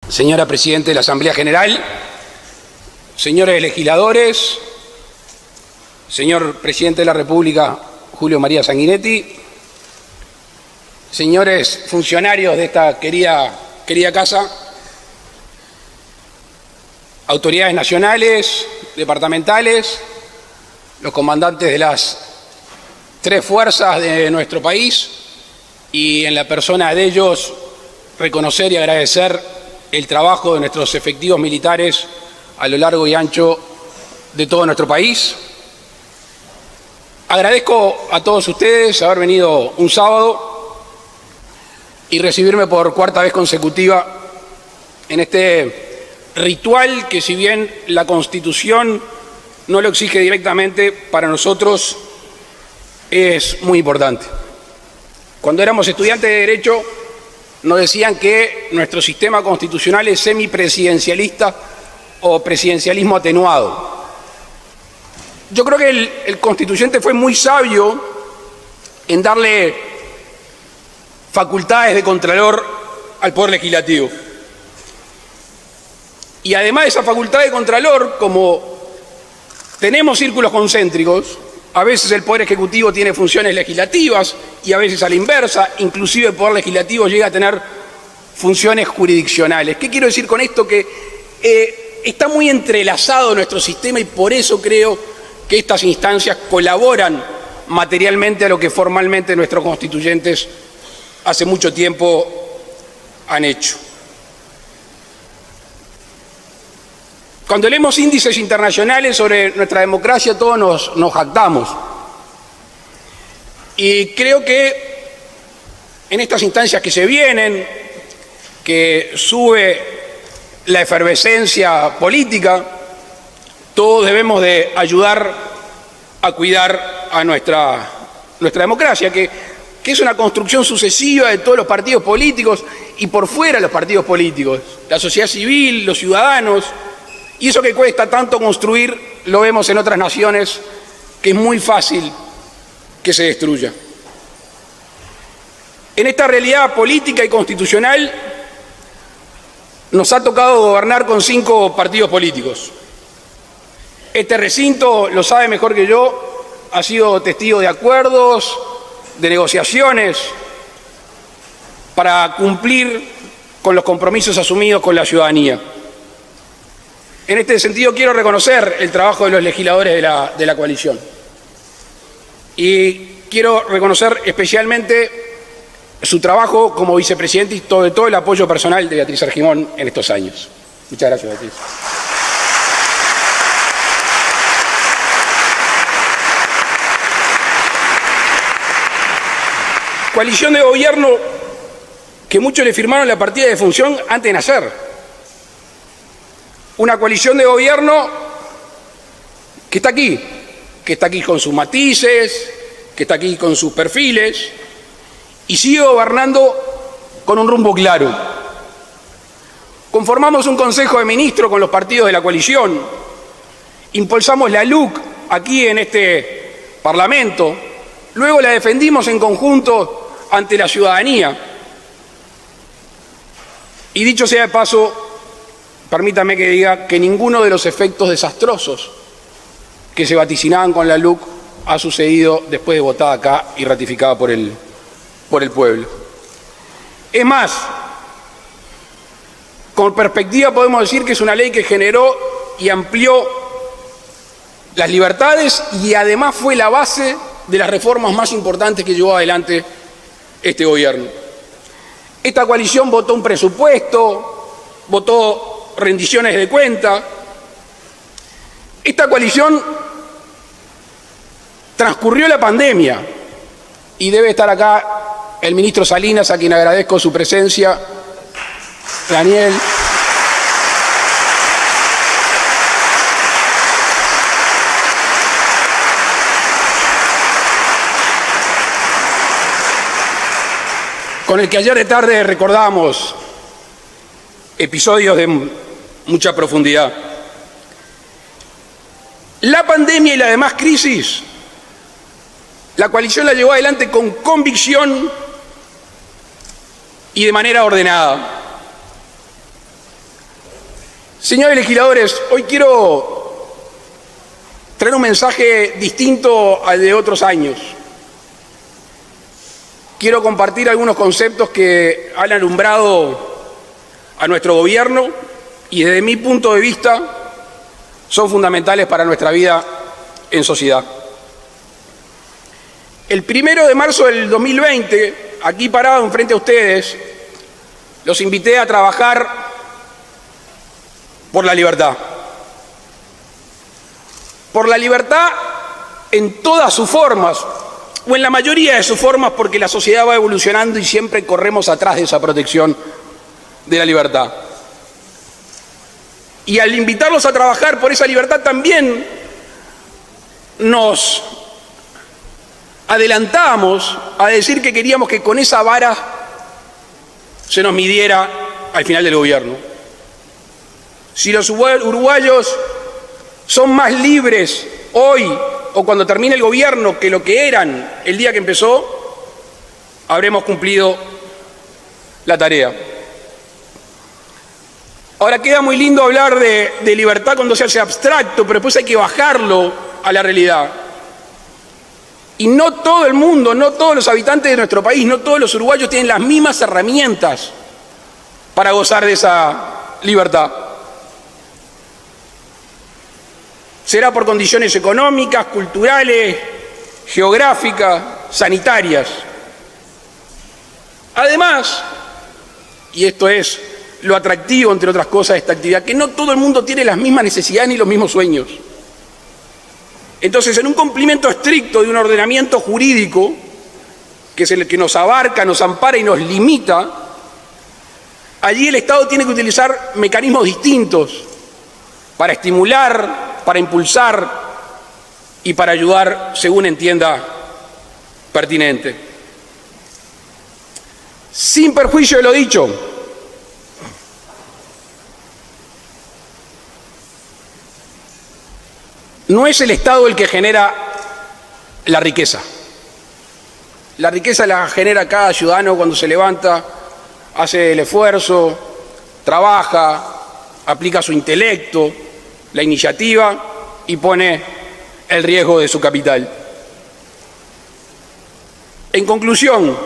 Señora Presidenta de la Asamblea General, señores legisladores, señor Presidente de la República, Julio María Sanguinetti, señores funcionarios de esta querida casa, autoridades nacionales, departamentales, los comandantes de las 3 fuerzas de nuestro país y en la persona de ellos reconocer y agradecer el trabajo de nuestros efectivos militares a lo largo y ancho de todo nuestro país. Agradezco a todos ustedes haber venido un sábado y recibirme por 4ª vez consecutiva en este ritual que, si bien la Constitución no lo exige directamente, para nosotros es muy importante. Cuando éramos estudiantes de Derecho nos decían que nuestro sistema constitucional es semipresidencialista o presidencialismo atenuado. Yo creo que el constituyente fue muy sabio en darle facultades de contralor al Poder Legislativo. Y además de esa facultad de contralor, como tenemos círculos concéntricos, a veces el Poder Ejecutivo tiene funciones legislativas y a veces a la inversa, inclusive el Poder Legislativo llega a tener funciones jurisdiccionales. ¿Qué quiero decir con esto? Que está muy entrelazado nuestro sistema y por eso creo que estas instancias colaboran materialmente a lo que formalmente nuestros constituyentes hace mucho tiempo han hecho. Cuando leemos índices internacionales sobre nuestra democracia, todos nos jactamos. Y creo que en estas instancias que se vienen, que sube la efervescencia política, todos debemos de ayudar a cuidar a nuestra democracia, que es una construcción sucesiva de todos los partidos políticos y por fuera de los partidos políticos, la sociedad civil, los ciudadanos. Y eso que cuesta tanto construir, lo vemos en otras naciones, que es muy fácil que se destruya. En esta realidad política y constitucional nos ha tocado gobernar con 5 partidos políticos. Este recinto, lo sabe mejor que yo, ha sido testigo de acuerdos, de negociaciones, para cumplir con los compromisos asumidos con la ciudadanía. En este sentido quiero reconocer el trabajo de los legisladores de la coalición y quiero reconocer especialmente su trabajo como vicepresidente y todo el apoyo personal de Beatriz Argimón en estos años. Muchas gracias, Beatriz. Coalición de gobierno que muchos le firmaron la partida de función antes de nacer. Una coalición de gobierno que está aquí con sus matices, que está aquí con sus perfiles y sigue gobernando con un rumbo claro. Conformamos un Consejo de Ministros con los partidos de la coalición, impulsamos la LUC aquí en este Parlamento, luego la defendimos en conjunto ante la ciudadanía. Y dicho sea de paso, permítame que diga que ninguno de los efectos desastrosos que se vaticinaban con la LUC ha sucedido después de votada acá y ratificada por el pueblo. Es más, con perspectiva podemos decir que es una ley que generó y amplió las libertades y además fue la base de las reformas más importantes que llevó adelante este gobierno. Esta coalición votó un presupuesto, votó rendiciones de cuenta. Esta coalición transcurrió la pandemia y debe estar acá el ministro Salinas, a quien agradezco su presencia, Daniel. Con el que ayer de tarde recordamos episodios de mucha profundidad. La pandemia y la demás crisis, la coalición la llevó adelante con convicción y de manera ordenada. Señores legisladores, hoy quiero traer un mensaje distinto al de otros años. Quiero compartir algunos conceptos que han alumbrado a nuestro gobierno y desde mi punto de vista son fundamentales para nuestra vida en sociedad. El 1 de marzo del 2020, aquí parado enfrente a ustedes, los invité a trabajar por la libertad. Por la libertad en todas sus formas, o en la mayoría de sus formas, porque la sociedad va evolucionando y siempre corremos atrás de esa protección de la libertad. Y al invitarlos a trabajar por esa libertad también nos adelantamos a decir que queríamos que con esa vara se nos midiera al final del gobierno. Si los uruguayos son más libres hoy o cuando termine el gobierno que lo que eran el día que empezó, habremos cumplido la tarea. Ahora queda muy lindo hablar de libertad cuando se hace abstracto, pero después hay que bajarlo a la realidad. Y no todo el mundo, no todos los habitantes de nuestro país, no todos los uruguayos tienen las mismas herramientas para gozar de esa libertad. Será por condiciones económicas, culturales, geográficas, sanitarias. Además, y esto es lo atractivo, entre otras cosas, de esta actividad, que no todo el mundo tiene las mismas necesidades ni los mismos sueños. Entonces, en un cumplimiento estricto de un ordenamiento jurídico, que es el que nos abarca, nos ampara y nos limita, allí el Estado tiene que utilizar mecanismos distintos para estimular, para impulsar y para ayudar según entienda pertinente. Sin perjuicio de lo dicho, no es el Estado el que genera la riqueza. La riqueza la genera cada ciudadano cuando se levanta, hace el esfuerzo, trabaja, aplica su intelecto, la iniciativa y pone el riesgo de su capital. En conclusión,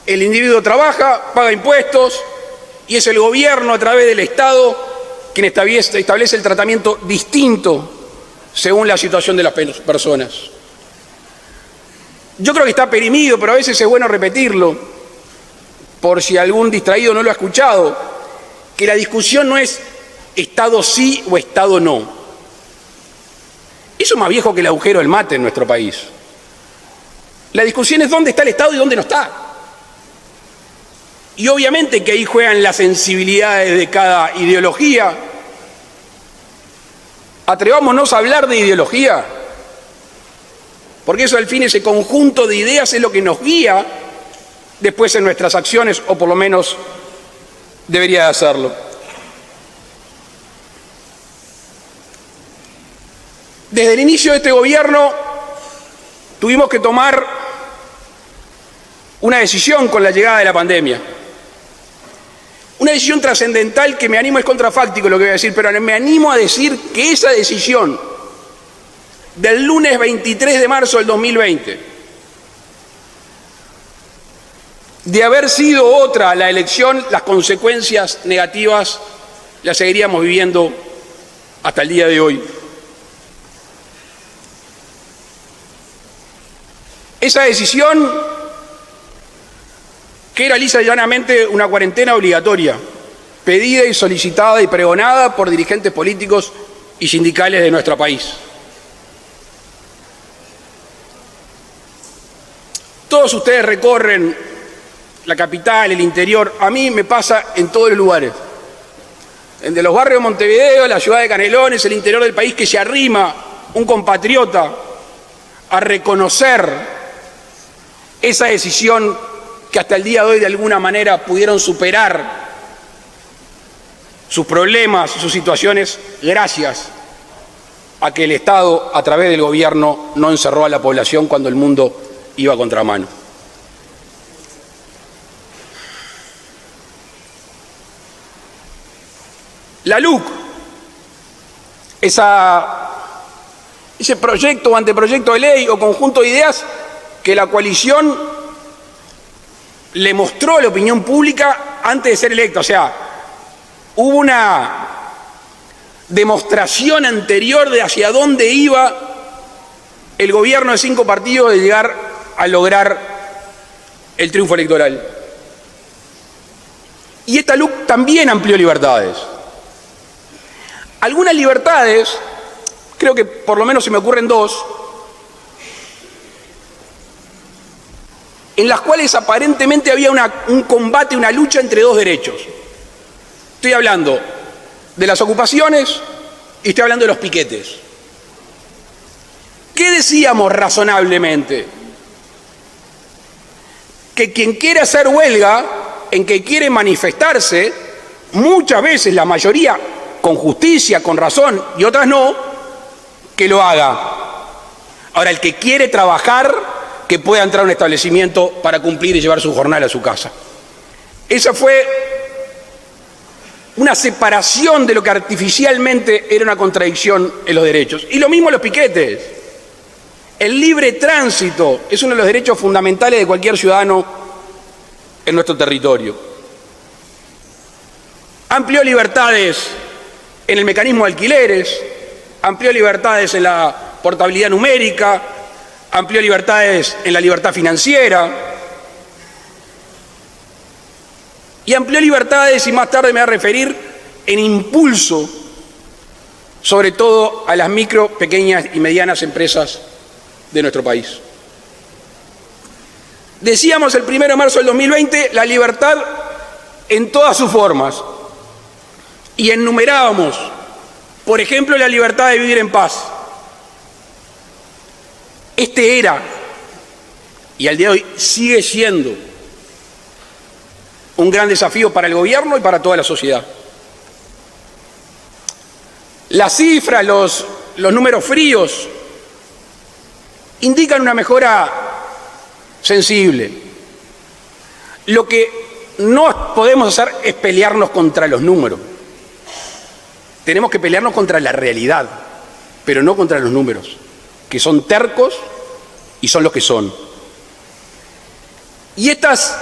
el individuo trabaja, paga impuestos y es el gobierno a través del Estado quien establece el tratamiento distinto según la situación de las personas. Yo creo que está perimido, pero a veces es bueno repetirlo, por si algún distraído no lo ha escuchado, que la discusión no es Estado sí o Estado no. Eso es más viejo que el agujero del mate en nuestro país. La discusión es dónde está el Estado y dónde no está. Y obviamente que ahí juegan las sensibilidades de cada ideología. Atrevámonos a hablar de ideología, porque eso al fin, ese conjunto de ideas es lo que nos guía después en nuestras acciones, o por lo menos debería de hacerlo. Desde el inicio de este gobierno tuvimos que tomar una decisión con la llegada de la pandemia. Una decisión trascendental que me animo, es contrafáctico lo que voy a decir, pero me animo a decir que esa decisión del lunes 23 de marzo del 2020, de haber sido otra la elección, las consecuencias negativas las seguiríamos viviendo hasta el día de hoy. Esa decisión, que era lisa y llanamente una cuarentena obligatoria, pedida y solicitada y pregonada por dirigentes políticos y sindicales de nuestro país. Todos ustedes recorren la capital, el interior, a mí me pasa en todos los lugares. De los barrios de Montevideo, la ciudad de Canelones, el interior del país, que se arrima un compatriota a reconocer esa decisión que hasta el día de hoy de alguna manera pudieron superar sus problemas, sus situaciones, gracias a que el Estado, a través del gobierno, no encerró a la población cuando el mundo iba a contramano. La LUC, ese proyecto o anteproyecto de ley o conjunto de ideas que la coalición le mostró a la opinión pública antes de ser electa. O sea, hubo una demostración anterior de hacia dónde iba el gobierno de 5 partidos de llegar a lograr el triunfo electoral. Y esta LUC también amplió libertades. Algunas libertades, creo que por lo menos se me ocurren 2, en las cuales aparentemente había un combate, una lucha entre 2 derechos. Estoy hablando de las ocupaciones y estoy hablando de los piquetes. ¿Qué decíamos razonablemente? Que quien quiere hacer huelga, en que quiere manifestarse, muchas veces, la mayoría, con justicia, con razón, y otras no, que lo haga. Ahora, el que quiere trabajar, que pueda entrar a un establecimiento para cumplir y llevar su jornal a su casa. Esa fue una separación de lo que artificialmente era una contradicción en los derechos. Y lo mismo los piquetes. El libre tránsito es uno de los derechos fundamentales de cualquier ciudadano en nuestro territorio. Amplió libertades en el mecanismo de alquileres, amplió libertades en la portabilidad numérica, amplió libertades en la libertad financiera y amplió libertades, y más tarde me voy a referir, en impulso, sobre todo a las micro, pequeñas y medianas empresas de nuestro país. Decíamos el 1 de marzo del 2020 la libertad en todas sus formas y enumerábamos, por ejemplo, la libertad de vivir en paz. Este era, y al día de hoy sigue siendo, un gran desafío para el gobierno y para toda la sociedad. Las cifras, los números fríos, indican una mejora sensible. Lo que no podemos hacer es pelearnos contra los números. Tenemos que pelearnos contra la realidad, pero no contra los números, que son tercos y son los que son. Y estas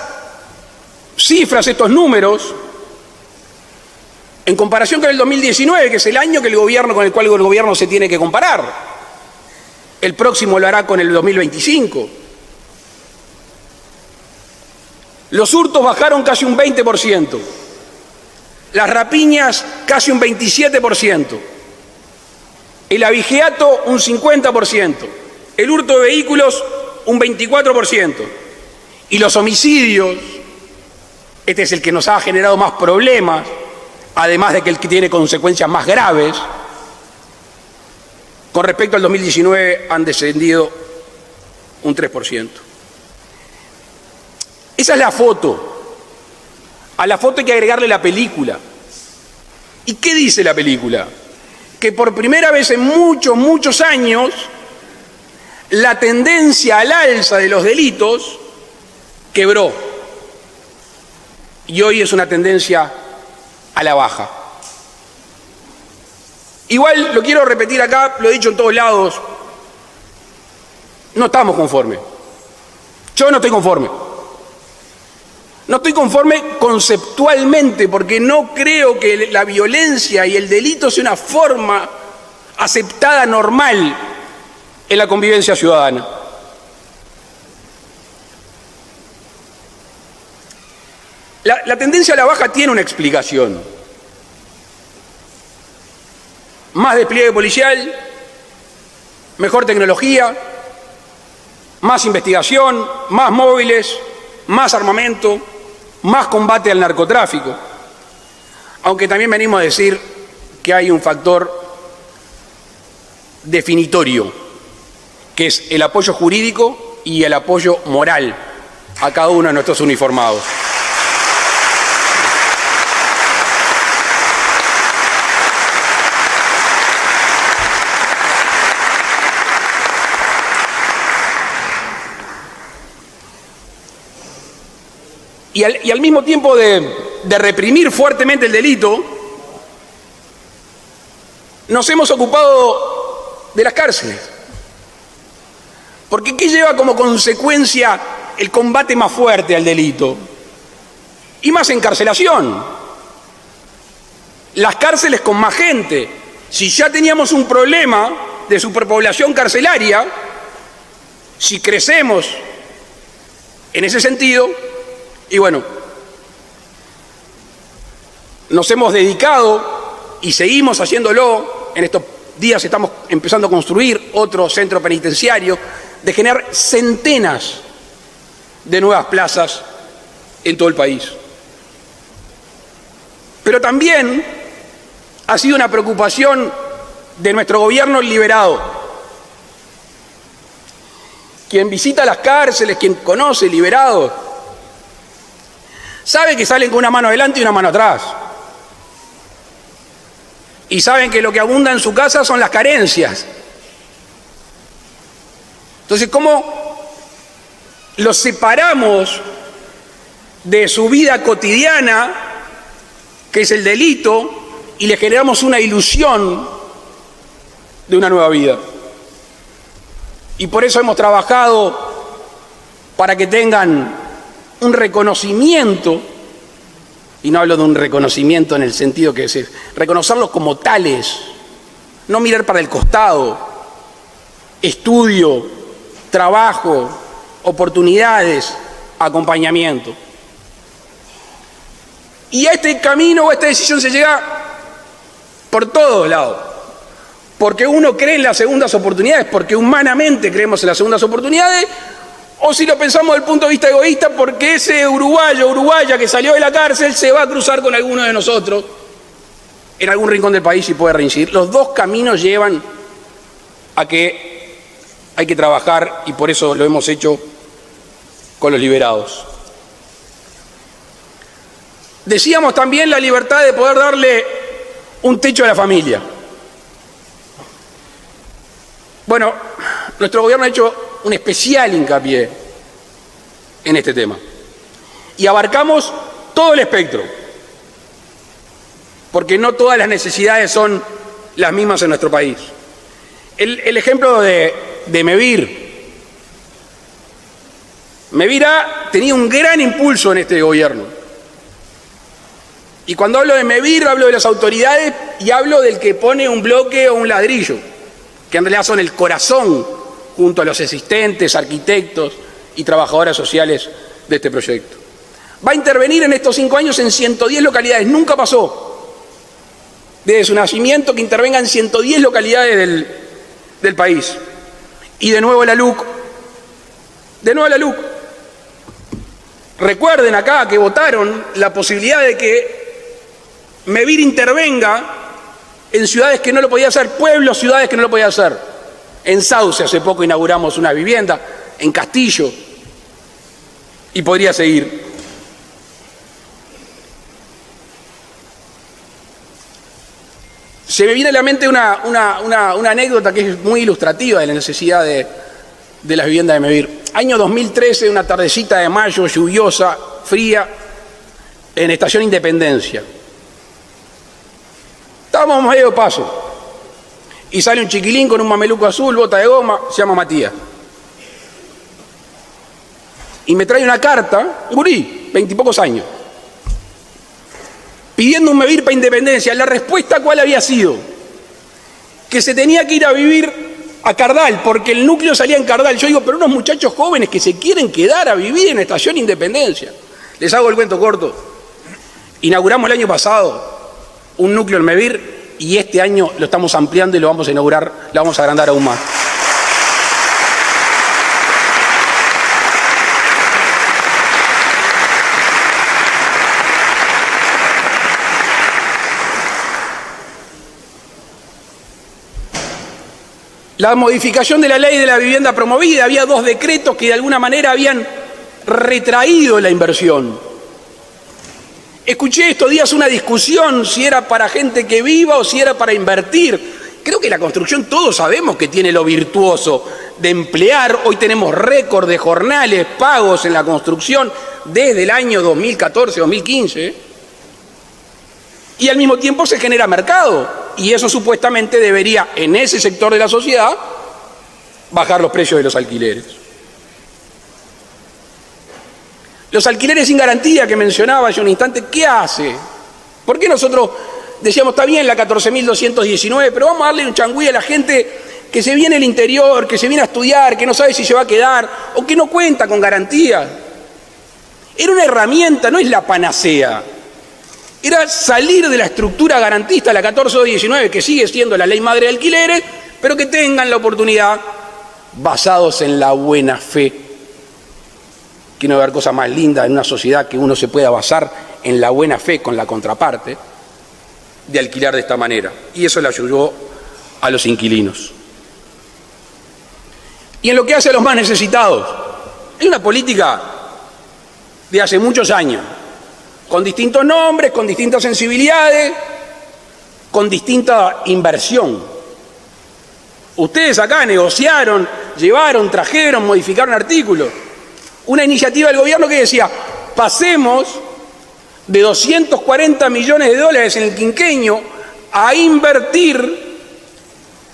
cifras, estos números, en comparación con el 2019, que es el año con el cual el gobierno se tiene que comparar, el próximo lo hará con el 2025. Los hurtos bajaron casi un 20%, las rapiñas casi un 27%, el abigeato un 50%, el hurto de vehículos un 24%, y los homicidios, este es el que nos ha generado más problemas, además de que el que tiene consecuencias más graves, con respecto al 2019 han descendido un 3%. Esa es la foto. A la foto hay que agregarle la película. ¿Y qué dice la película? Que por primera vez en muchos años, la tendencia al alza de los delitos quebró. Y hoy es una tendencia a la baja. Igual, lo quiero repetir acá, lo he dicho en todos lados, no estamos conformes. Yo no estoy conforme. No estoy conforme conceptualmente, porque no creo que la violencia y el delito sea una forma aceptada, normal, en la convivencia ciudadana. La tendencia a la baja tiene una explicación. Más despliegue policial, mejor tecnología, más investigación, más móviles, más armamento, más combate al narcotráfico. Aunque también venimos a decir que hay un factor definitorio, que es el apoyo jurídico y el apoyo moral a cada uno de nuestros uniformados. Y al mismo tiempo de reprimir fuertemente el delito, nos hemos ocupado de las cárceles. Porque ¿qué lleva como consecuencia el combate más fuerte al delito? Y más encarcelación. Las cárceles con más gente. Si ya teníamos un problema de superpoblación carcelaria, si crecemos en ese sentido, y bueno, nos hemos dedicado y seguimos haciéndolo. En estos días estamos empezando a construir otro centro penitenciario, de generar centenas de nuevas plazas en todo el país. Pero también ha sido una preocupación de nuestro gobierno liberado. Quien visita las cárceles, quien conoce liberados, sabe que salen con una mano adelante y una mano atrás. Y saben que lo que abunda en su casa son las carencias. Entonces, ¿cómo los separamos de su vida cotidiana, que es el delito, y le generamos una ilusión de una nueva vida? Y por eso hemos trabajado para que tengan un reconocimiento, y no hablo de un reconocimiento en el sentido que es reconocerlos como tales, no mirar para el costado, estudio, trabajo, oportunidades, acompañamiento. Y a este camino o a esta decisión se llega por todos lados, porque uno cree en las segundas oportunidades, porque humanamente creemos en las segundas oportunidades, o si lo pensamos desde el punto de vista egoísta, porque ese uruguayo o uruguaya que salió de la cárcel se va a cruzar con alguno de nosotros en algún rincón del país y puede reincidir. Los dos caminos llevan a que hay que trabajar, y por eso lo hemos hecho con los liberados. Decíamos también la libertad de poder darle un techo a la familia. Bueno, nuestro gobierno ha hecho un especial hincapié en este tema. Y abarcamos todo el espectro, porque no todas las necesidades son las mismas en nuestro país. El ejemplo de MEVIR. MEVIR ha tenido un gran impulso en este gobierno. Y cuando hablo de MEVIR, hablo de las autoridades y hablo del que pone un bloque o un ladrillo, que en realidad son el corazón, junto a los asistentes, arquitectos y trabajadoras sociales de este proyecto. Va a intervenir en estos 5 años en 110 localidades. Nunca pasó desde su nacimiento que intervenga en 110 localidades del país. Y de nuevo la LUC. De nuevo la LUC. Recuerden acá que votaron la posibilidad de que MEVIR intervenga en ciudades que no lo podía hacer, pueblos, ciudades que no lo podía hacer. En Sauce hace poco inauguramos una vivienda, en Castillo, y podría seguir. Se me viene a la mente una anécdota que es muy ilustrativa de la necesidad de las viviendas de MEVIR. Año 2013, una tardecita de mayo, lluviosa, fría, en Estación Independencia. Estábamos medio de paso. Y sale un chiquilín con un mameluco azul, bota de goma, se llama Matías. Y me trae una carta, un gurí, 20 y pocos años, pidiendo un MEVIR para Independencia. La respuesta, ¿cuál había sido? Que se tenía que ir a vivir a Cardal, porque el núcleo salía en Cardal. Yo digo, pero unos muchachos jóvenes que se quieren quedar a vivir en Estación Independencia. Les hago el cuento corto. Inauguramos el año pasado un núcleo en MEVIR, y este año lo estamos ampliando y lo vamos a inaugurar, lo vamos a agrandar aún más. La modificación de la ley de la vivienda promovida, había 2 decretos que de alguna manera habían retraído la inversión. Escuché estos días una discusión si era para gente que viva o si era para invertir. Creo que la construcción todos sabemos que tiene lo virtuoso de emplear. Hoy tenemos récord de jornales pagos en la construcción desde el año 2014-2015. Y al mismo tiempo se genera mercado. y eso supuestamente debería, en ese sector de la sociedad, bajar los precios de los alquileres. Los alquileres sin garantía que mencionaba hace un instante, ¿qué hace? ¿Por qué nosotros decíamos, está bien la 14.219, pero vamos a darle un changüí a la gente que se viene al interior, que se viene a estudiar, que no sabe si se va a quedar o que no cuenta con garantía? Era una herramienta, no es la panacea. Era salir de la estructura garantista, la 14.219, que sigue siendo la ley madre de alquileres, pero que tengan la oportunidad, basados en la buena fe. Que no va a haber cosa más linda en una sociedad que uno se pueda basar en la buena fe con la contraparte, de alquilar de esta manera. Y eso le ayudó a los inquilinos. Y en lo que hace a los más necesitados, es una política de hace muchos años, con distintos nombres, con distintas sensibilidades, con distinta inversión. Ustedes acá negociaron, llevaron, trajeron, modificaron artículos. Una iniciativa del gobierno que decía, pasemos de 240 millones de dólares en el quinquenio a invertir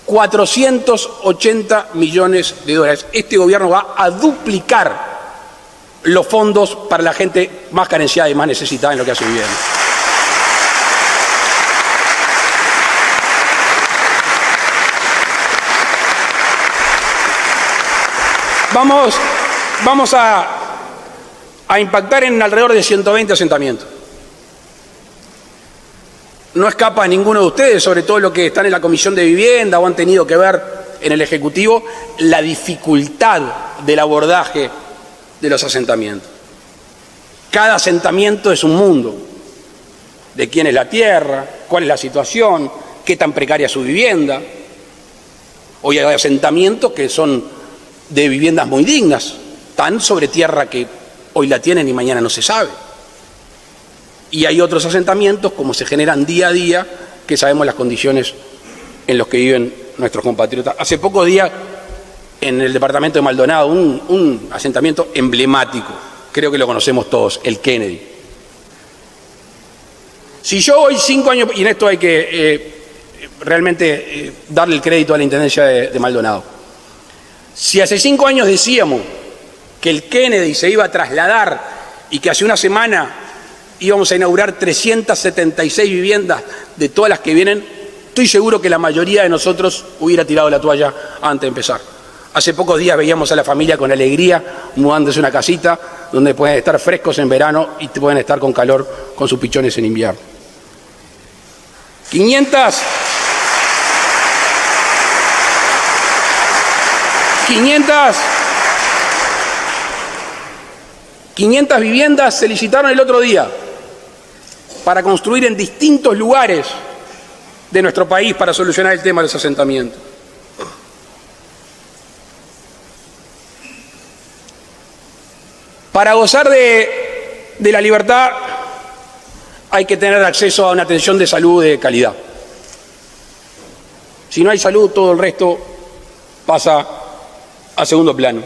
480 millones de dólares. Este gobierno va a duplicar los fondos para la gente más carenciada y más necesitada en lo que hace vivienda. Vamos a impactar en alrededor de 120 asentamientos. No escapa a ninguno de ustedes, sobre todo los que están en la Comisión de Vivienda o han tenido que ver en el Ejecutivo, la dificultad del abordaje de los asentamientos. Cada asentamiento es un mundo. De quién es la tierra, cuál es la situación, qué tan precaria es su vivienda. Hoy hay asentamientos que son de viviendas muy dignas, tan sobre tierra que hoy la tienen y mañana no se sabe. Y hay otros asentamientos, como se generan día a día, que sabemos las condiciones en las que viven nuestros compatriotas. Hace pocos días, en el departamento de Maldonado, un asentamiento emblemático, creo que lo conocemos todos, el Kennedy. Si yo hoy 5 años, y en esto hay que realmente darle el crédito a la Intendencia de Maldonado, si hace 5 años decíamos que el Kennedy se iba a trasladar y que hace una semana íbamos a inaugurar 376 viviendas de todas las que vienen, estoy seguro que la mayoría de nosotros hubiera tirado la toalla antes de empezar. Hace pocos días veíamos a la familia con alegría mudándose a una casita donde pueden estar frescos en verano y pueden estar con calor con sus pichones en invierno. 500 viviendas se licitaron el otro día para construir en distintos lugares de nuestro país para solucionar el tema de los asentamientos. Para gozar de la libertad hay que tener acceso a una atención de salud de calidad. Si no hay salud, todo el resto pasa a segundo plano.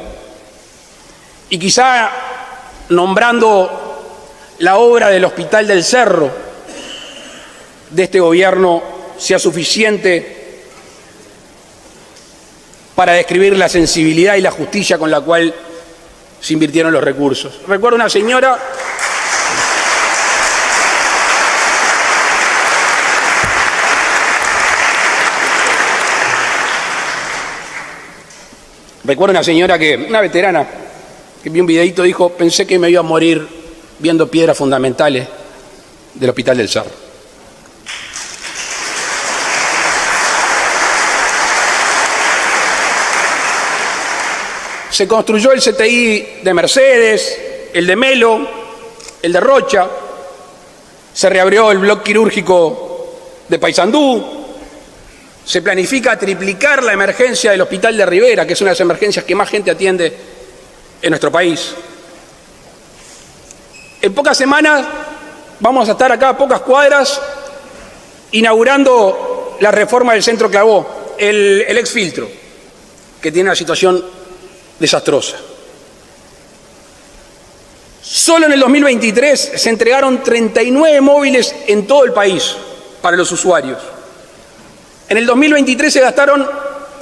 Y quizá nombrando la obra del Hospital del Cerro de este gobierno sea suficiente para describir la sensibilidad y la justicia con la cual se invirtieron los recursos. Recuerdo una señora una veterana, que vio un videíto, dijo, pensé que me iba a morir viendo piedras fundamentales del Hospital del Cerro. Se construyó el CTI de Mercedes, el de Melo, el de Rocha, se reabrió el bloque quirúrgico de Paysandú, se planifica triplicar la emergencia del Hospital de Rivera, que es una de las emergencias que más gente atiende en nuestro país. En pocas semanas vamos a estar acá a pocas cuadras inaugurando la reforma del Centro Clavó, el exfiltro, que tiene una situación desastrosa. Solo en el 2023 se entregaron 39 móviles en todo el país para los usuarios. En el 2023 se gastaron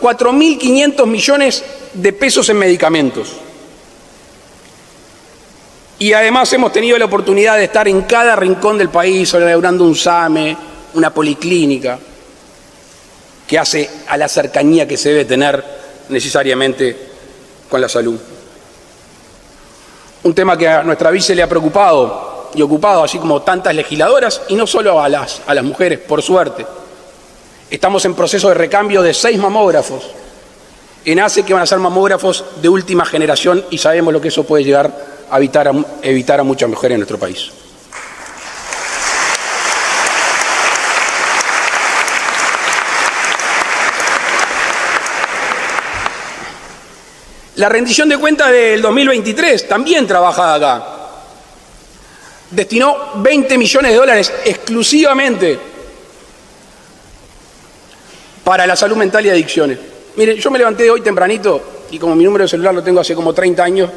4.500 millones de pesos en medicamentos. Y además hemos tenido la oportunidad de estar en cada rincón del país inaugurando un SAME, una policlínica, que hace a la cercanía que se debe tener necesariamente con la salud. Un tema que a nuestra vice le ha preocupado y ocupado, así como tantas legisladoras, y no solo a las mujeres, por suerte. Estamos en proceso de recambio de 6 mamógrafos. ENACE, que van a ser mamógrafos de última generación, y sabemos lo que eso puede llegar a evitar a muchas mujeres en nuestro país. La rendición de cuentas del 2023, también trabajada acá, destinó 20 millones de dólares exclusivamente para la salud mental y adicciones. Miren, yo me levanté hoy tempranito y como mi número de celular lo tengo hace como 30 años,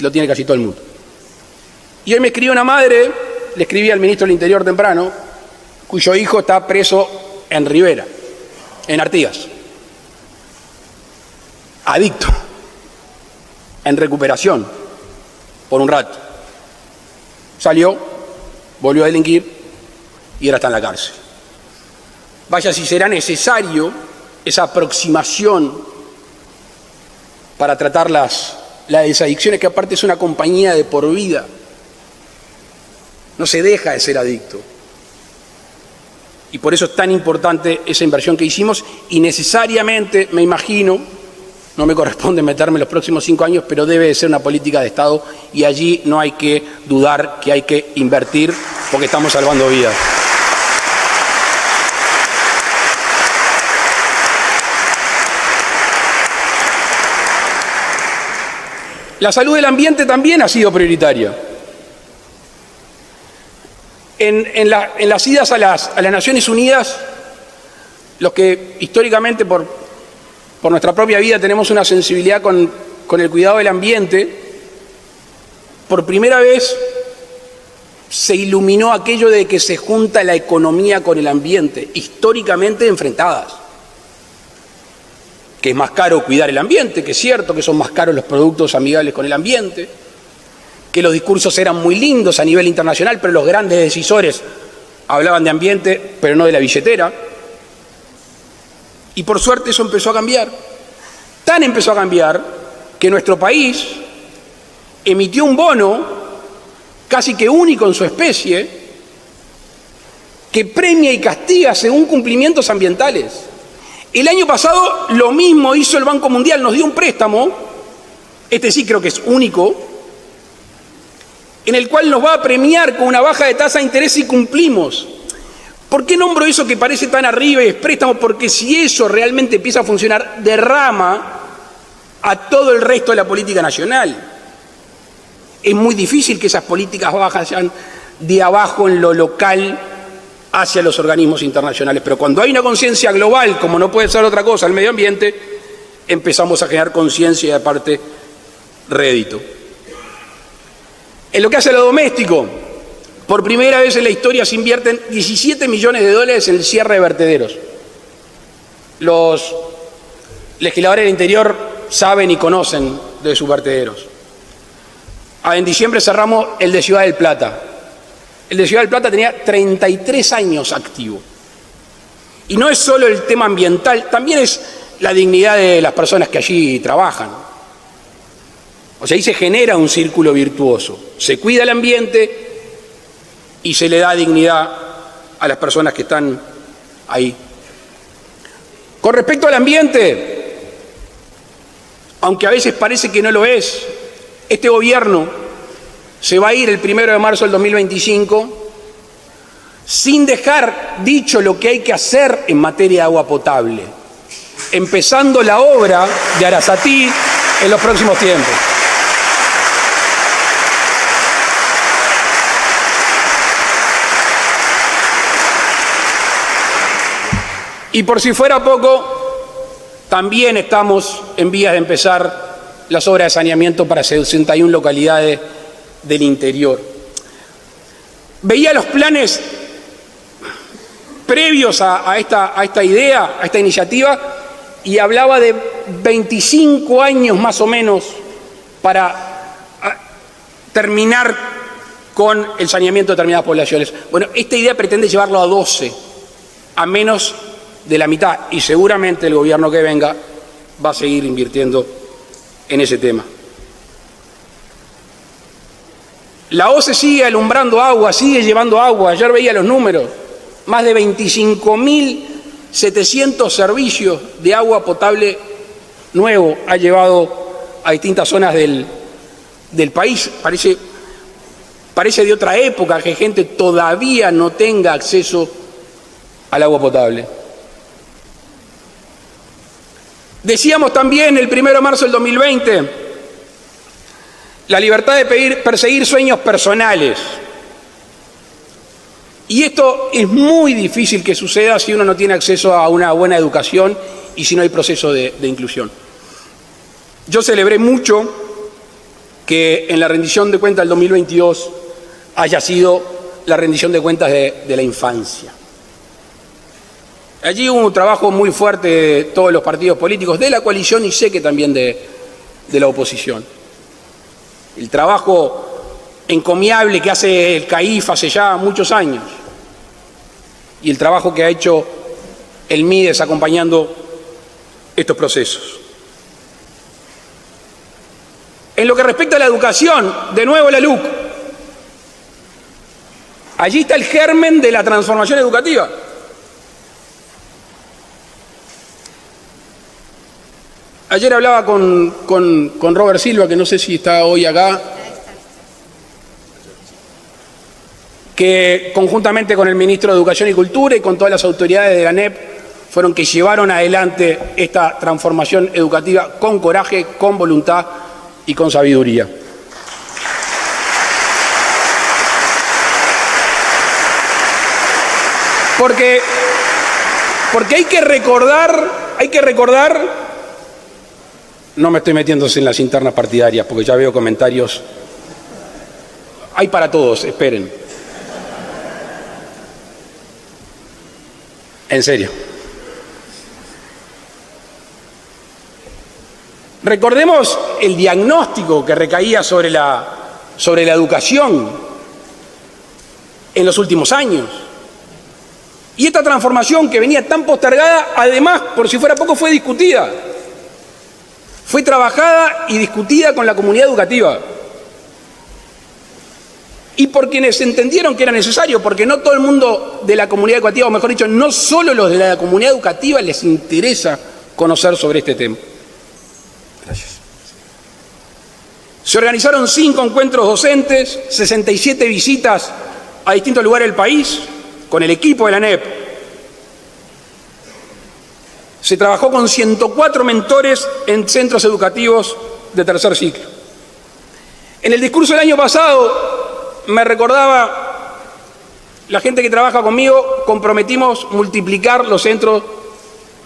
lo tiene casi todo el mundo. Y hoy me escribió una madre, le escribí al ministro del Interior temprano, cuyo hijo está preso en Rivera, en Artigas. Adicto, en recuperación, por un rato. Salió, volvió a delinquir y ahora está en la cárcel. Vaya si será necesario esa aproximación para tratar las desadicciones, que aparte es una compañía de por vida. No se deja de ser adicto. Y por eso es tan importante esa inversión que hicimos y necesariamente, me imagino, no me corresponde meterme en los próximos 5 años, pero debe de ser una política de Estado y allí no hay que dudar que hay que invertir porque estamos salvando vidas. La salud del ambiente también ha sido prioritaria. En las idas a las Naciones Unidas, los que históricamente por nuestra propia vida tenemos una sensibilidad con el cuidado del ambiente, por primera vez se iluminó aquello de que se junta la economía con el ambiente, históricamente enfrentadas. Que es más caro cuidar el ambiente, que es cierto que son más caros los productos amigables con el ambiente, que los discursos eran muy lindos a nivel internacional, pero los grandes decisores hablaban de ambiente, pero no de la billetera. Y por suerte eso empezó a cambiar. Tan empezó a cambiar que nuestro país emitió un bono casi que único en su especie que premia y castiga según cumplimientos ambientales. El año pasado lo mismo hizo el Banco Mundial, nos dio un préstamo, este sí creo que es único, en el cual nos va a premiar con una baja de tasa de interés si cumplimos. ¿Por qué nombro eso que parece tan arriba y es préstamo? Porque si eso realmente empieza a funcionar, derrama a todo el resto de la política nacional. Es muy difícil que esas políticas vayan de abajo en lo local hacia los organismos internacionales. Pero cuando hay una conciencia global, como no puede ser otra cosa, el medio ambiente, empezamos a generar conciencia y aparte rédito. En lo que hace a lo doméstico, por primera vez en la historia se invierten 17 millones de dólares en el cierre de vertederos. Los legisladores del interior saben y conocen de sus vertederos. En diciembre cerramos el de Ciudad del Plata. El de Ciudad del Plata tenía 33 años activo. Y no es solo el tema ambiental, también es la dignidad de las personas que allí trabajan. O sea, ahí se genera un círculo virtuoso. Se cuida el ambiente y se le da dignidad a las personas que están ahí. Con respecto al ambiente, aunque a veces parece que no lo es, este gobierno se va a ir el 1 de marzo del 2025 sin dejar dicho lo que hay que hacer en materia de agua potable, empezando la obra de Arasatí en los próximos tiempos. Y por si fuera poco, también estamos en vías de empezar las obras de saneamiento para 61 localidades del interior. Veía los planes previos a esta idea, a esta iniciativa, y hablaba de 25 años más o menos para terminar con el saneamiento de determinadas poblaciones. Bueno, esta idea pretende llevarlo a 12, a menos de la mitad, y seguramente el gobierno que venga va a seguir invirtiendo en ese tema. La OCE sigue alumbrando agua, sigue llevando agua. Ayer veía los números, más de 25.700 servicios de agua potable nuevo ha llevado a distintas zonas del país. Parece de otra época que gente todavía no tenga acceso al agua potable. Decíamos también el 1 de marzo del 2020, la libertad de perseguir sueños personales. Y esto es muy difícil que suceda si uno no tiene acceso a una buena educación y si no hay proceso de inclusión. Yo celebré mucho que en la rendición de cuentas del 2022 haya sido la rendición de cuentas de la infancia. Allí hubo un trabajo muy fuerte de todos los partidos políticos, de la coalición y sé que también de la oposición. El trabajo encomiable que hace el CAIF hace ya muchos años y el trabajo que ha hecho el MIDES acompañando estos procesos. En lo que respecta a la educación, de nuevo la LUC. Allí está el germen de la transformación educativa. Ayer hablaba con Robert Silva, que no sé si está hoy acá, que conjuntamente con el ministro de Educación y Cultura y con todas las autoridades de la ANEP fueron que llevaron adelante esta transformación educativa con coraje, con voluntad y con sabiduría. Porque hay que recordar, no me estoy metiendo en las internas partidarias porque ya veo comentarios, hay para todos, esperen. En serio. Recordemos el diagnóstico que recaía sobre la educación en los últimos años. Y esta transformación que venía tan postergada, además, por si fuera poco, fue discutida. Fue trabajada y discutida con la comunidad educativa. Y por quienes entendieron que era necesario, porque no todo el mundo de la comunidad educativa, o mejor dicho, no solo los de la comunidad educativa les interesa conocer sobre este tema. Gracias. Se organizaron 5 encuentros docentes, 67 visitas a distintos lugares del país, con el equipo de la ANEP. Se trabajó con 104 mentores en centros educativos de tercer ciclo. En el discurso del año pasado, me recordaba la gente que trabaja conmigo, comprometimos multiplicar los centros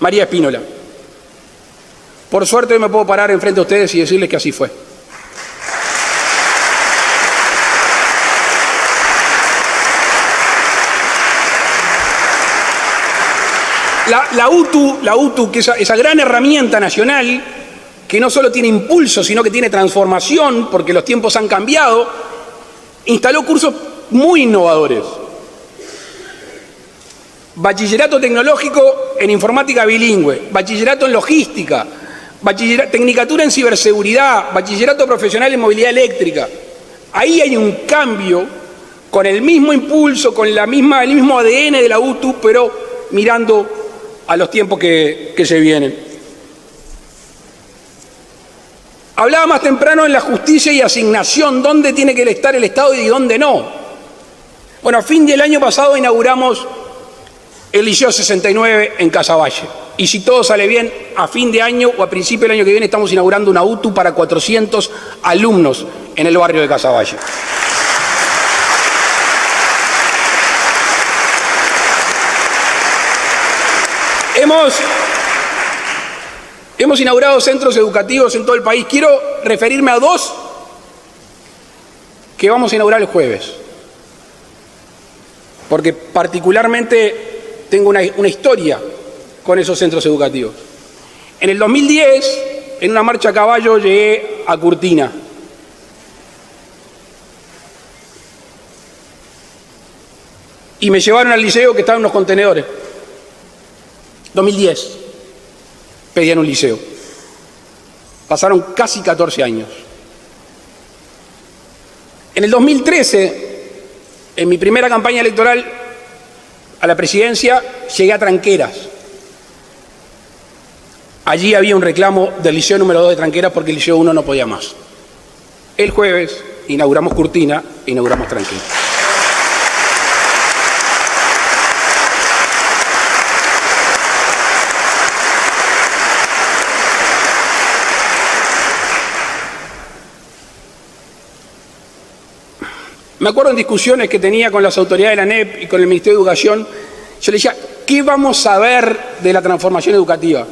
María Espínola. Por suerte hoy me puedo parar enfrente de ustedes y decirles que así fue. La UTU, que es esa gran herramienta nacional, que no solo tiene impulso, sino que tiene transformación, porque los tiempos han cambiado, instaló cursos muy innovadores. Bachillerato tecnológico en informática bilingüe, bachillerato en logística, tecnicatura en ciberseguridad, bachillerato profesional en movilidad eléctrica. Ahí hay un cambio con el mismo impulso, con el mismo ADN de la UTU, pero mirando a los tiempos que se vienen. Hablaba más temprano en la justicia y asignación, dónde tiene que estar el Estado y dónde no. Bueno, a fin del año pasado inauguramos el Liceo 69 en Casaballe. Y si todo sale bien, a fin de año o a principio del año que viene estamos inaugurando una UTU para 400 alumnos en el barrio de Casaballe. Hemos inaugurado centros educativos en todo el país. Quiero referirme a 2 que vamos a inaugurar el jueves, porque particularmente tengo una historia con esos centros educativos. En el 2010, en una marcha a caballo, llegué a Curtina. Y me llevaron al liceo que estaba en unos contenedores. 2010. Pedían un liceo. Pasaron casi 14 años. En el 2013, en mi primera campaña electoral a la presidencia, llegué a Tranqueras. Allí había un reclamo del liceo número 2 de Tranqueras porque el liceo 1 no podía más. El jueves inauguramos Curtina e inauguramos Tranqueras. Me acuerdo en discusiones que tenía con las autoridades de la ANEP y con el Ministerio de Educación, yo le decía, ¿qué vamos a ver de la transformación educativa?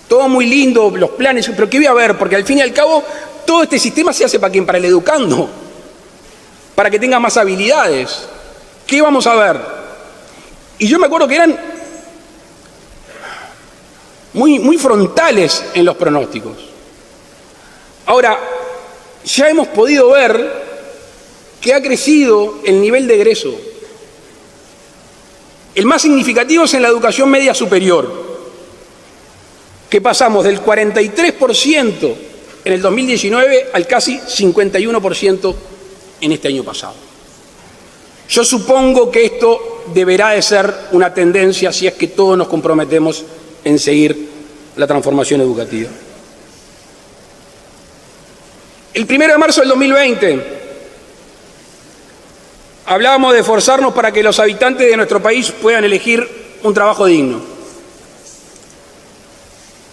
Todo muy lindo, los planes, pero ¿qué voy a ver? Porque al fin y al cabo, todo este sistema se hace ¿para quién? Para el educando, para que tenga más habilidades. ¿Qué vamos a ver? Y yo me acuerdo que eran muy frontales en los pronósticos. Ahora, ya hemos podido ver que ha crecido el nivel de egreso. El más significativo es en la educación media superior, que pasamos del 43% en el 2019 al casi 51% en este año pasado. Yo supongo que esto deberá de ser una tendencia si es que todos nos comprometemos en seguir la transformación educativa. El 1 de marzo del 2020 hablábamos de esforzarnos para que los habitantes de nuestro país puedan elegir un trabajo digno.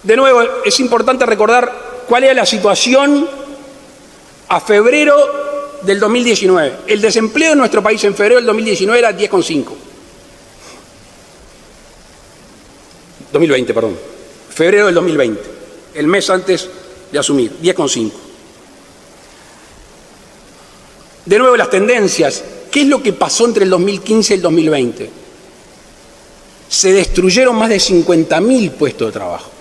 De nuevo, es importante recordar cuál era la situación a febrero del 2019. El desempleo en nuestro país en febrero del 2019 era 10,5. 2020, perdón. Febrero del 2020, el mes antes de asumir, 10,5. De nuevo, las tendencias. ¿Qué es lo que pasó entre el 2015 y el 2020? Se destruyeron más de 50.000 puestos de trabajo.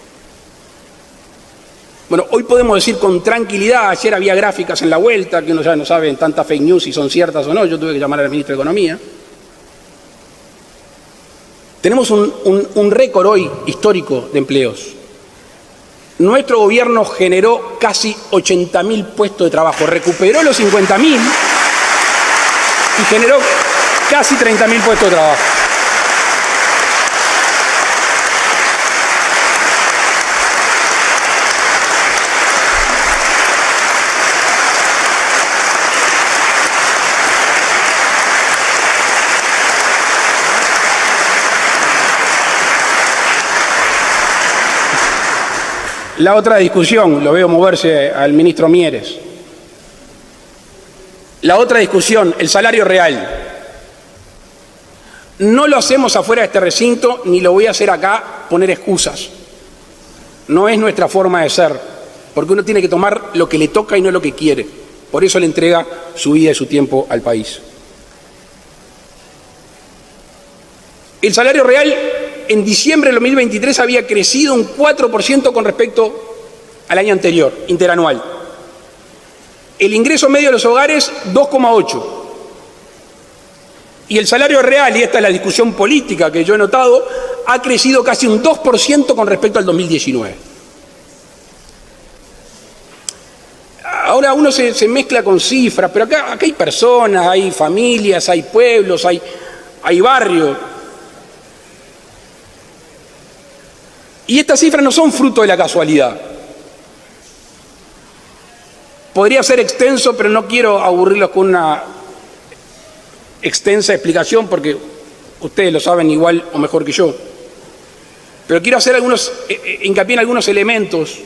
Bueno, hoy podemos decir con tranquilidad, ayer había gráficas en la vuelta, que uno ya no sabe en tantas fake news si son ciertas o no, yo tuve que llamar al ministro de Economía. Tenemos un récord hoy histórico de empleos. Nuestro gobierno generó casi 80.000 puestos de trabajo, recuperó los 50.000 y generó casi 30.000 puestos de trabajo. La otra discusión, lo veo moverse al ministro Mieres. La otra discusión, el salario real. No lo hacemos afuera de este recinto, ni lo voy a hacer acá, poner excusas. No es nuestra forma de ser, porque uno tiene que tomar lo que le toca y no lo que quiere. Por eso le entrega su vida y su tiempo al país. El salario real en diciembre del 2023 había crecido un 4% con respecto al año anterior, interanual. El ingreso medio de los hogares, 2,8%. Y el salario real, y esta es la discusión política que yo he notado, ha crecido casi un 2% con respecto al 2019. Ahora uno se mezcla con cifras, pero acá hay personas, hay familias, hay pueblos, hay barrios. Y estas cifras no son fruto de la casualidad. Podría ser extenso, pero no quiero aburrirlos con una extensa explicación porque ustedes lo saben igual o mejor que yo. Pero quiero hacer hincapié en algunos elementos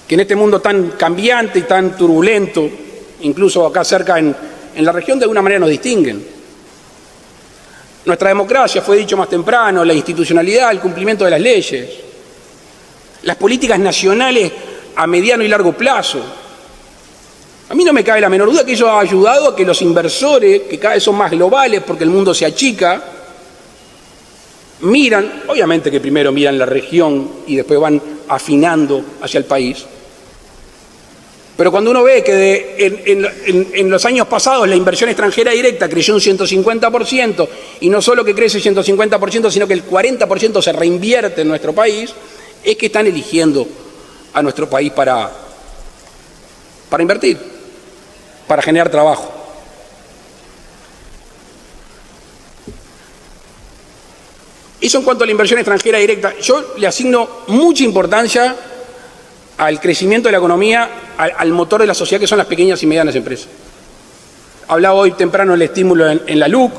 que en este mundo tan cambiante y tan turbulento, incluso acá cerca en la región, de alguna manera nos distinguen. Nuestra democracia, fue dicho más temprano, la institucionalidad, el cumplimiento de las leyes, las políticas nacionales a mediano y largo plazo. A mí no me cabe la menor duda que ello ha ayudado a que los inversores, que cada vez son más globales porque el mundo se achica, miran, obviamente que primero miran la región y después van afinando hacia el país. Pero cuando uno ve que en los años pasados la inversión extranjera directa creció un 150%, y no solo que crece 150%, sino que el 40% se reinvierte en nuestro país, es que están eligiendo a nuestro país para invertir, para generar trabajo. Eso en cuanto a la inversión extranjera directa. Yo le asigno mucha importancia al crecimiento de la economía, al motor de la sociedad, que son las pequeñas y medianas empresas. Hablaba hoy temprano del estímulo en la LUC,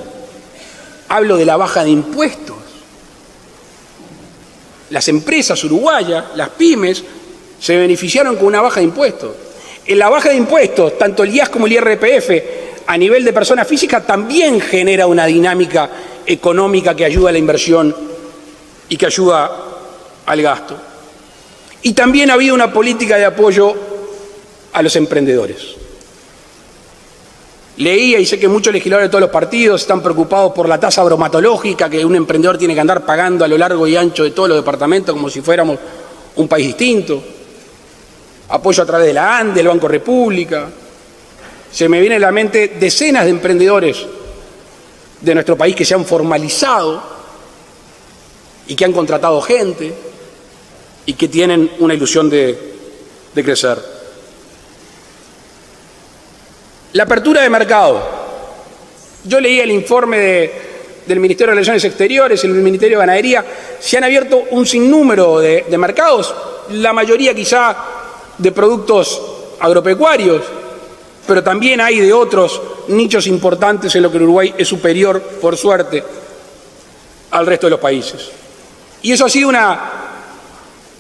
hablo de la baja de impuestos. Las empresas uruguayas, las pymes, se beneficiaron con una baja de impuestos. En la baja de impuestos, tanto el IAS como el IRPF, a nivel de personas físicas, también genera una dinámica económica que ayuda a la inversión y que ayuda al gasto. Y también ha habido una política de apoyo a los emprendedores. Leía, y sé que muchos legisladores de todos los partidos están preocupados por la tasa bromatológica que un emprendedor tiene que andar pagando a lo largo y ancho de todos los departamentos como si fuéramos un país distinto. Apoyo a través de la ANDE, el Banco República. Se me viene a la mente decenas de emprendedores de nuestro país que se han formalizado y que han contratado gente y que tienen una ilusión de crecer. La apertura de mercado. Yo leí el informe del Ministerio de Relaciones Exteriores y el Ministerio de Ganadería. Se han abierto un sinnúmero de mercados, la mayoría quizá de productos agropecuarios, pero también hay de otros nichos importantes en lo que Uruguay es superior, por suerte, al resto de los países. Y eso ha sido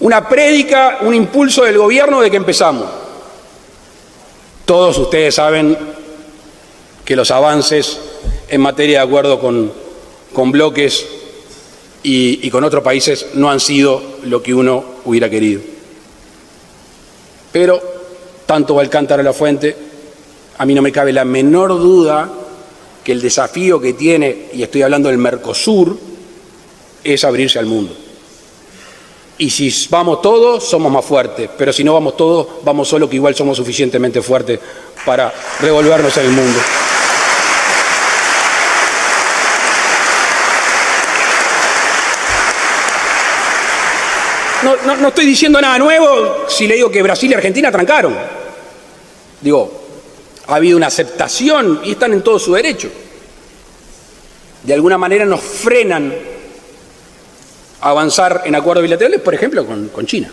una prédica, un impulso del gobierno de que empezamos. Todos ustedes saben que los avances en materia de acuerdo con bloques y con otros países no han sido lo que uno hubiera querido. Pero tanto va el cántaro a la fuente, a mí no me cabe la menor duda que el desafío que tiene, y estoy hablando del Mercosur, es abrirse al mundo. Y si vamos todos, somos más fuertes, pero si no vamos todos, vamos solos, que igual somos suficientemente fuertes para revolvernos en el mundo. No estoy diciendo nada nuevo si le digo que Brasil y Argentina trancaron. Digo, ha habido una aceptación y están en todo su derecho. De alguna manera nos frenan a avanzar en acuerdos bilaterales, por ejemplo, con China.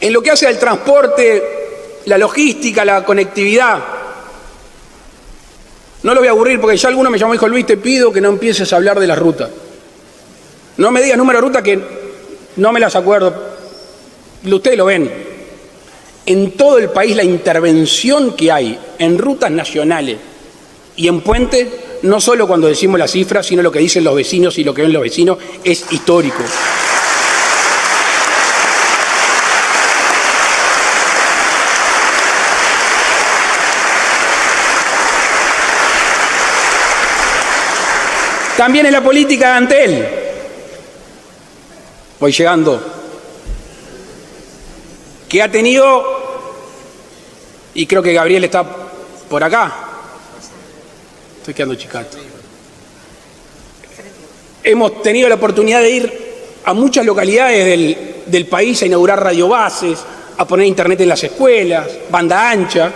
En lo que hace al transporte, la logística, la conectividad, no lo voy a aburrir porque ya alguno me llamó y dijo: Luis, te pido que no empieces a hablar de las rutas. No me digas número de ruta que no me las acuerdo. Ustedes lo ven. En todo el país la intervención que hay en rutas nacionales y en puentes, no solo cuando decimos las cifras, sino lo que dicen los vecinos y lo que ven los vecinos, es histórico. También en la política de Antel. Voy llegando. Que ha tenido, y creo que Gabriel está por acá. Estoy quedando chicato. Hemos tenido la oportunidad de ir a muchas localidades del país a inaugurar radiobases, a poner internet en las escuelas, banda ancha.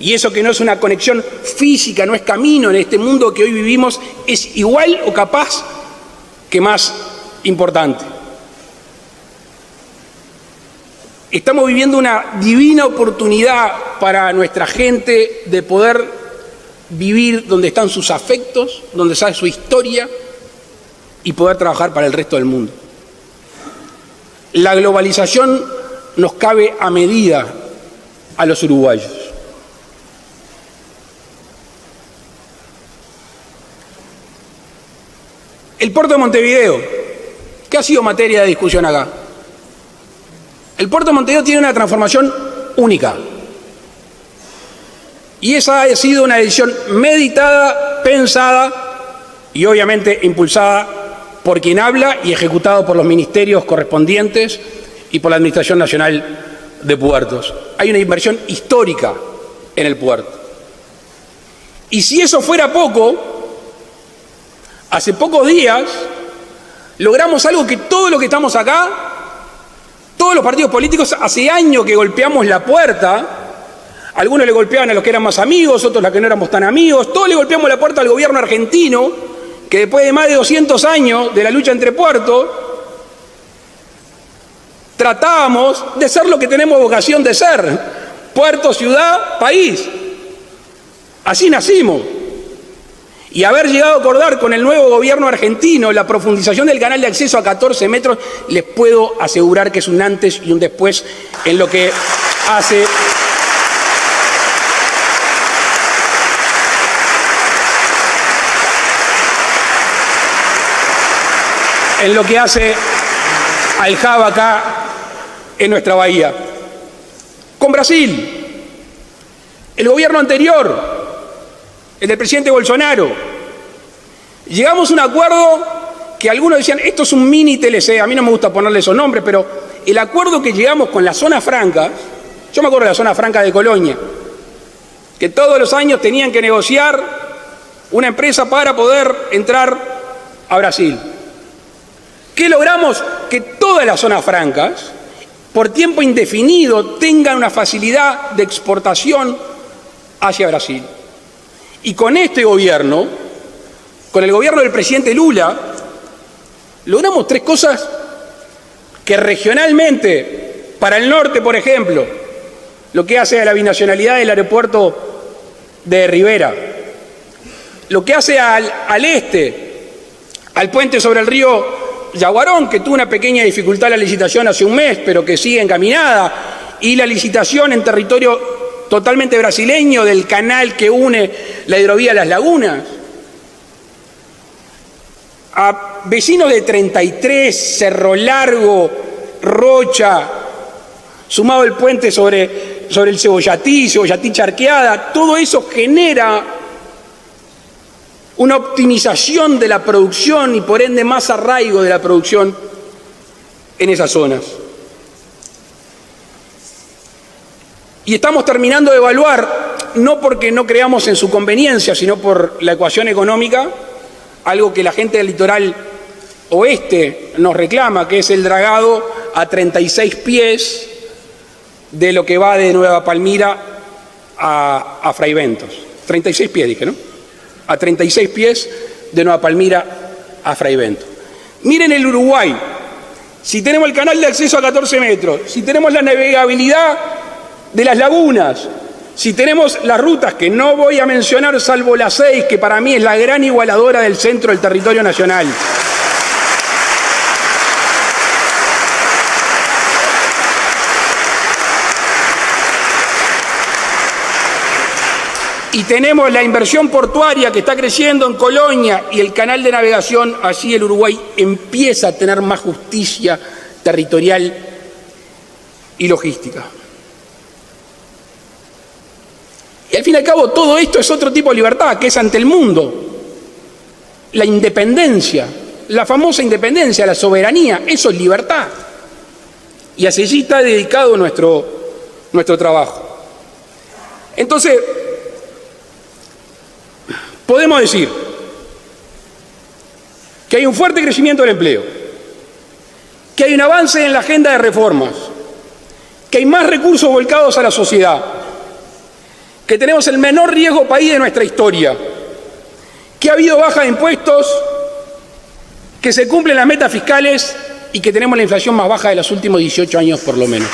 Y eso que no es una conexión física, no es camino en este mundo que hoy vivimos, es igual o capaz que más importante. Estamos viviendo una divina oportunidad para nuestra gente de poder vivir donde están sus afectos, donde sabe su historia y poder trabajar para el resto del mundo. La globalización nos cabe a medida a los uruguayos. El puerto de Montevideo, ¿qué ha sido materia de discusión acá? El puerto de Montevideo tiene una transformación única. Y esa ha sido una decisión meditada, pensada y obviamente impulsada por quien habla y ejecutado por los ministerios correspondientes y por la Administración Nacional de Puertos. Hay una inversión histórica en el puerto. Y si eso fuera poco, hace pocos días logramos algo que todos los que estamos acá, todos los partidos políticos, hace años que golpeamos la puerta. Algunos le golpeaban a los que eran más amigos, otros a los que no éramos tan amigos. Todos le golpeamos la puerta al gobierno argentino, que después de más de 200 años de la lucha entre puertos, tratábamos de ser lo que tenemos vocación de ser: puerto, ciudad, país. Así nacimos. Y haber llegado a acordar con el nuevo gobierno argentino la profundización del canal de acceso a 14 metros, les puedo asegurar que es un antes y un después en lo que hace al hub acá en nuestra bahía. Con Brasil, el gobierno anterior, el del presidente Bolsonaro, llegamos a un acuerdo que algunos decían, esto es un mini TLC, a mí no me gusta ponerle esos nombres, pero el acuerdo que llegamos con la zona franca, yo me acuerdo de la zona franca de Colonia, que todos los años tenían que negociar una empresa para poder entrar a Brasil. ¿Qué logramos? Que todas las zonas francas, por tiempo indefinido, tengan una facilidad de exportación hacia Brasil. Y con este gobierno, con el gobierno del presidente Lula, logramos tres cosas que regionalmente, para el norte, por ejemplo, lo que hace a la binacionalidad del aeropuerto de Rivera, lo que hace al este, al puente sobre el río Yaguarón, que tuvo una pequeña dificultad la licitación hace un mes, pero que sigue encaminada, y la licitación en territorio totalmente brasileño del canal que une la hidrovía a Las Lagunas. A vecinos de 33, Cerro Largo, Rocha, sumado el puente sobre el Cebollatí Charqueada, todo eso genera una optimización de la producción y por ende más arraigo de la producción en esas zonas. Y estamos terminando de evaluar, no porque no creamos en su conveniencia, sino por la ecuación económica, algo que la gente del litoral oeste nos reclama, que es el dragado a 36 pies de lo que va de Nueva Palmira a Fraiventos. 36 pies dije, ¿no? A 36 pies de Nueva Palmira a Fraiventos. Miren el Uruguay, si tenemos el canal de acceso a 14 metros, si tenemos la navegabilidad de las lagunas, si tenemos las rutas que no voy a mencionar salvo la 6, que para mí es la gran igualadora del centro del territorio nacional. Y tenemos la inversión portuaria que está creciendo en Colonia y el canal de navegación, así el Uruguay empieza a tener más justicia territorial y logística. Y al fin y al cabo todo esto es otro tipo de libertad, que es ante el mundo. La independencia, la famosa independencia, la soberanía, eso es libertad. Y así está dedicado nuestro trabajo. Entonces, podemos decir que hay un fuerte crecimiento del empleo, que hay un avance en la agenda de reformas, que hay más recursos volcados a la sociedad, que tenemos el menor riesgo país de nuestra historia, que ha habido baja de impuestos, que se cumplen las metas fiscales y que tenemos la inflación más baja de los últimos 18 años por lo menos.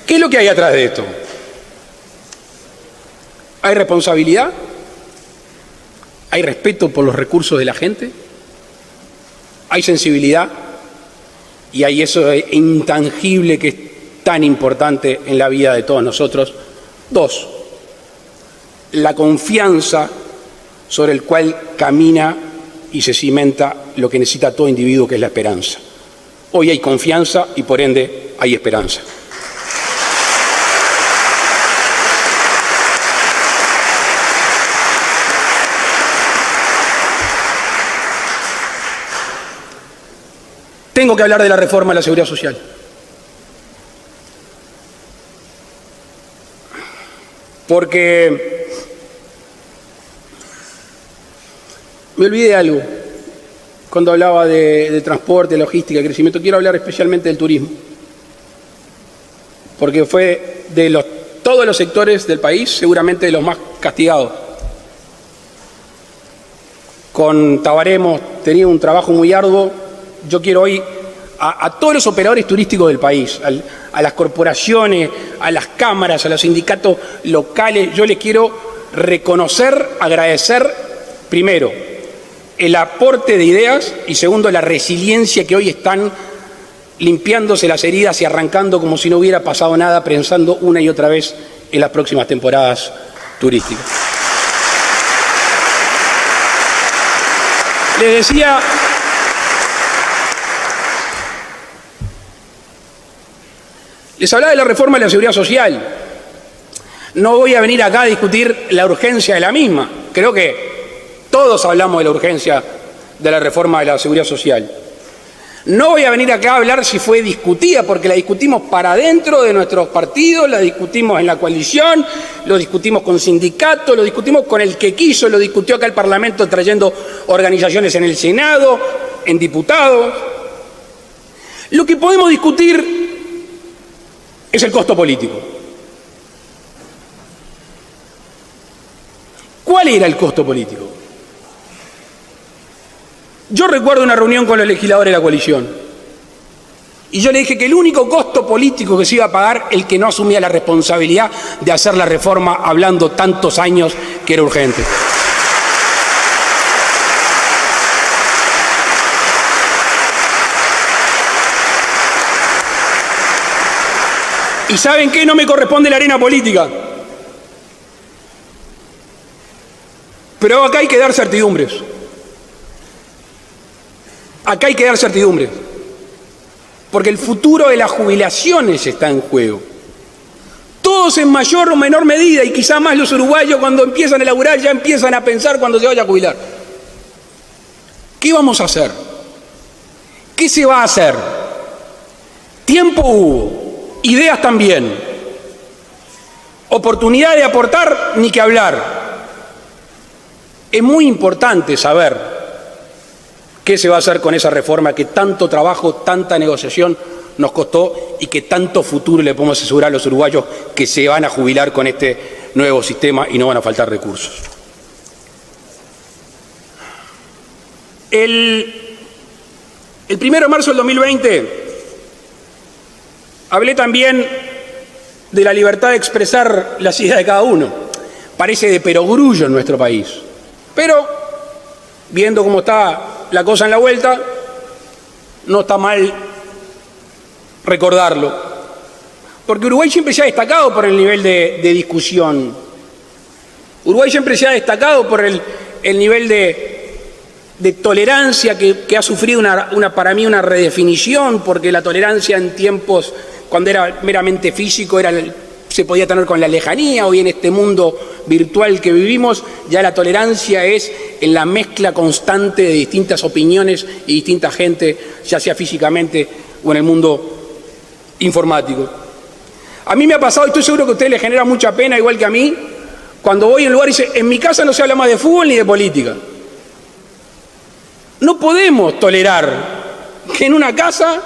¿Qué es lo que hay atrás de esto? ¿Hay responsabilidad? ¿Hay respeto por los recursos de la gente? ¿Hay sensibilidad? Y hay eso intangible que es tan importante en la vida de todos nosotros. 2, la confianza sobre el cual camina y se cimenta lo que necesita todo individuo, que es la esperanza. Hoy hay confianza y por ende hay esperanza. Tengo que hablar de la reforma de la Seguridad Social. Porque me olvidé de algo cuando hablaba de transporte, logística, crecimiento. Quiero hablar especialmente del turismo. Porque fue de todos los sectores del país, seguramente de los más castigados. Con Tabaré hemos tenido un trabajo muy arduo. Yo quiero hoy a todos los operadores turísticos del país, a las corporaciones, a las cámaras, a los sindicatos locales, yo les quiero reconocer, agradecer, primero, el aporte de ideas y segundo, la resiliencia que hoy están limpiándose las heridas y arrancando como si no hubiera pasado nada, pensando una y otra vez en las próximas temporadas turísticas. Les decía, les hablaba de la reforma de la Seguridad Social. No voy a venir acá a discutir la urgencia de la misma. Creo que todos hablamos de la urgencia de la reforma de la Seguridad Social. No voy a venir acá a hablar si fue discutida, porque la discutimos para dentro de nuestros partidos, la discutimos en la coalición, lo discutimos con sindicatos, lo discutimos con el que quiso, lo discutió acá el Parlamento trayendo organizaciones en el Senado, en diputados. Lo que podemos discutir es el costo político. ¿Cuál era el costo político? Yo recuerdo una reunión con los legisladores de la coalición y yo le dije que el único costo político que se iba a pagar el que no asumía la responsabilidad de hacer la reforma hablando tantos años que era urgente. ¿Y saben qué? No me corresponde la arena política. Pero acá hay que dar certidumbres. Acá hay que dar certidumbres. Porque el futuro de las jubilaciones está en juego. Todos en mayor o menor medida, y quizá más los uruguayos cuando empiezan a laburar ya empiezan a pensar cuando se vaya a jubilar. ¿Qué vamos a hacer? ¿Qué se va a hacer? Tiempo hubo, ideas también. Oportunidad de aportar, ni que hablar. Es muy importante saber qué se va a hacer con esa reforma que tanto trabajo, tanta negociación nos costó y que tanto futuro le podemos asegurar a los uruguayos que se van a jubilar con este nuevo sistema y no van a faltar recursos. El 1 de marzo del 2020 hablé también de la libertad de expresar las ideas de cada uno. Parece de perogrullo en nuestro país, pero viendo cómo está la cosa en la vuelta, no está mal recordarlo. Porque Uruguay siempre se ha destacado por el nivel de discusión. Uruguay siempre se ha destacado por el nivel de tolerancia que ha sufrido para mí una redefinición, porque la tolerancia en tiempos, cuando era meramente físico, se podía tener con la lejanía. Hoy en este mundo virtual que vivimos, ya la tolerancia es en la mezcla constante de distintas opiniones y distinta gente, ya sea físicamente o en el mundo informático. A mí me ha pasado, y estoy seguro que a ustedes les genera mucha pena, igual que a mí, cuando voy a un lugar y dice, en mi casa no se habla más de fútbol ni de política. No podemos tolerar que en una casa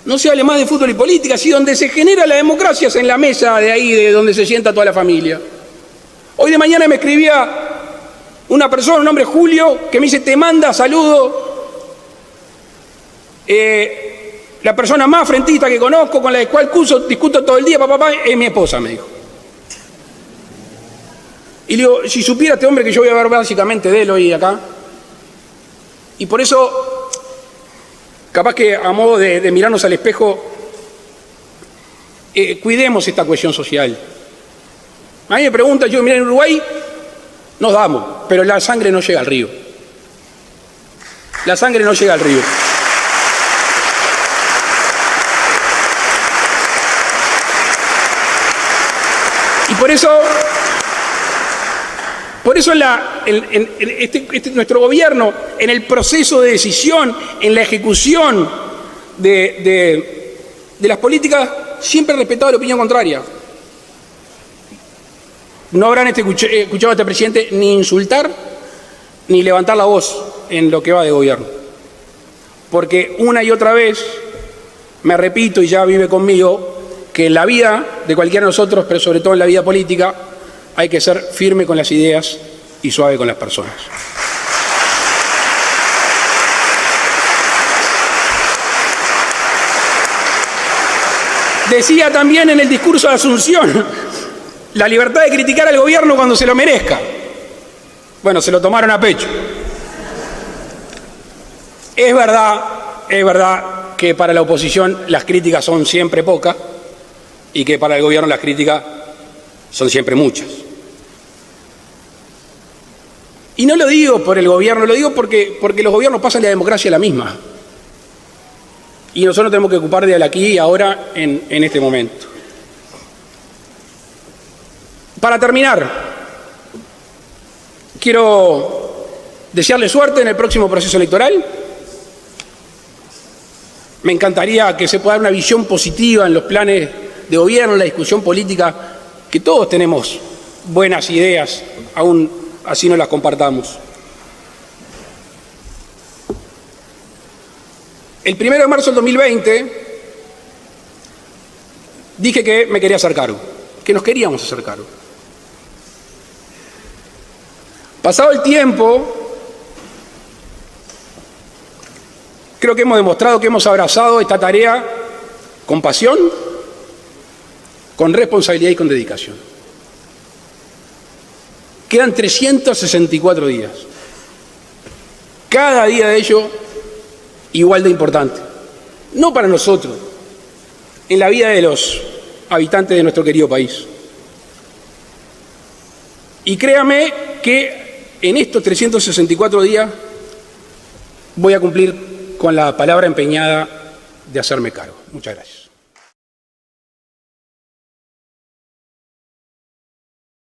no se hable más de fútbol y política, si donde se genera la democracia es en la mesa de ahí, de donde se sienta toda la familia. Hoy de mañana me escribía una persona, un nombre Julio, que me dice, te manda saludo la persona más frentista que conozco, con la cual discuto todo el día, papá, es mi esposa, me dijo. Y le digo, si supiera este hombre que yo voy a ver básicamente de él hoy acá, y por eso, capaz que a modo de mirarnos al espejo, cuidemos esta cohesión social. A mí me preguntan, yo, mira, en Uruguay nos damos, pero la sangre no llega al río. La sangre no llega al río. Y por eso nuestro gobierno, en el proceso de decisión, en la ejecución de las políticas, siempre ha respetado la opinión contraria. No habrán escuchado a este presidente ni insultar ni levantar la voz en lo que va de gobierno. Porque una y otra vez, me repito y ya vive conmigo, que en la vida de cualquiera de nosotros, pero sobre todo en la vida política, hay que ser firme con las ideas y suave con las personas. Decía también en el discurso de Asunción, la libertad de criticar al gobierno cuando se lo merezca. Bueno, se lo tomaron a pecho. Es verdad que para la oposición las críticas son siempre pocas y que para el gobierno las críticas son siempre muchas. Y no lo digo por el gobierno, lo digo porque los gobiernos pasan de la democracia a la misma. Y nosotros tenemos que ocupar de aquí y ahora en este momento. Para terminar, quiero desearle suerte en el próximo proceso electoral. Me encantaría que se pueda dar una visión positiva en los planes de gobierno, en la discusión política, que todos tenemos buenas ideas, aún así no las compartamos. El 1 de marzo del 2020 dije que me quería hacer cargo, que nos queríamos hacer cargo. Pasado el tiempo, creo que hemos demostrado que hemos abrazado esta tarea con pasión, con responsabilidad y con dedicación. Quedan 364 días. Cada día de ello igual de importante. No para nosotros, en la vida de los habitantes de nuestro querido país. Y créame que en estos 364 días voy a cumplir con la palabra empeñada de hacerme cargo. Muchas gracias.